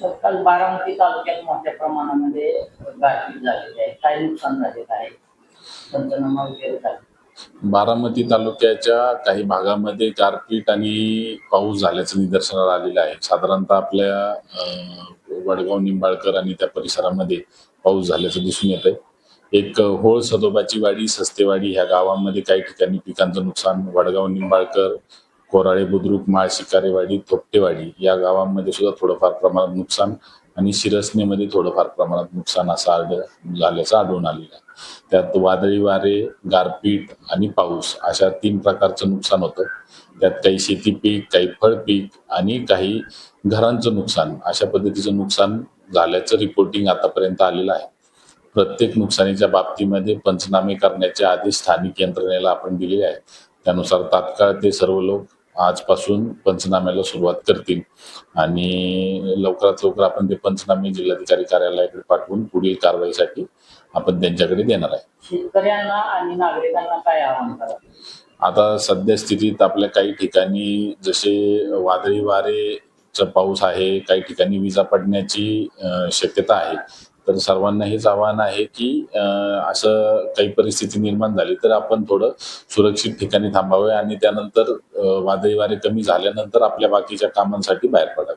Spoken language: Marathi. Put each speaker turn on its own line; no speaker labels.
तर काल बारामती तालुक्यात मोठ्या प्रमाणामध्ये गारपीट झालेली आहे. काय नुकसान झालेलं आहे? पंचनामा वगैरे झाला.
बारामती तालुक्याच्या काही भागामध्ये गारपीट आणि पाऊस झाल्याचं निदर्शनाला आलेलं आहे. साधारणतः आपल्या वडगाव निंबाळकर आणि त्या परिसरामध्ये पाऊस झाल्याचं दिसून येत आहे. एक होळ सदोबाची वाडी, सस्तेवाडी ह्या गावांमध्ये काही ठिकाणी पिकांचं नुकसान, वडगाव निंबाळकर, कोराळे बुद्रुक, माळ शिकारेवाडी, थोपटेवाडी या गावांमध्ये सुद्धा थोडंफार प्रमाणात नुकसान आणि शिरसनेमध्ये थोडंफार प्रमाणात नुकसान असं झाल्याचं आढळून आलेलं आहे. त्यात वादळी वारे, गारपीट आणि पाऊस अशा 3 प्रकारचं नुकसान होतं. त्यात काही शेती पीक, काही फळ पीक आणि काही घरांचं नुकसान अशा पद्धतीचं नुकसान झाल्याचं रिपोर्टिंग आतापर्यंत आलेलं आहे. प्रत्येक नुकसानीच्या बाबतीमध्ये पंचनामे करण्याचे आदेश स्थानिक यंत्रणेला आपण दिलेले आहेत. त्यानुसार तात्काळ ते सर्व लोक आजपासून पंचनाम्याला सुरुवात करतील आणि लवकरात लवकर आपण ते पंचनामे जिल्हाधिकारी कार्यालयाकडे पाठवून पुढील कारवाईसाठी आपण त्यांच्याकडे देणार आहे.
शेतकऱ्यांना आणि नागरिकांना काय आवाहन करा?
आता सध्या स्थितीत आपल्या काही ठिकाणी जसे वादळी वारेचा पाऊस आहे, काही ठिकाणी विजा पडण्याची शक्यता आहे. तर सर्वांना हेच आव्हान आहे की असं काही परिस्थिती निर्माण झाली तर आपण थोडं सुरक्षित ठिकाणी थांबावे आणि त्यानंतर वादळी वारे कमी झाल्यानंतर आपल्या बाकीच्या कामांसाठी बाहेर पडावे.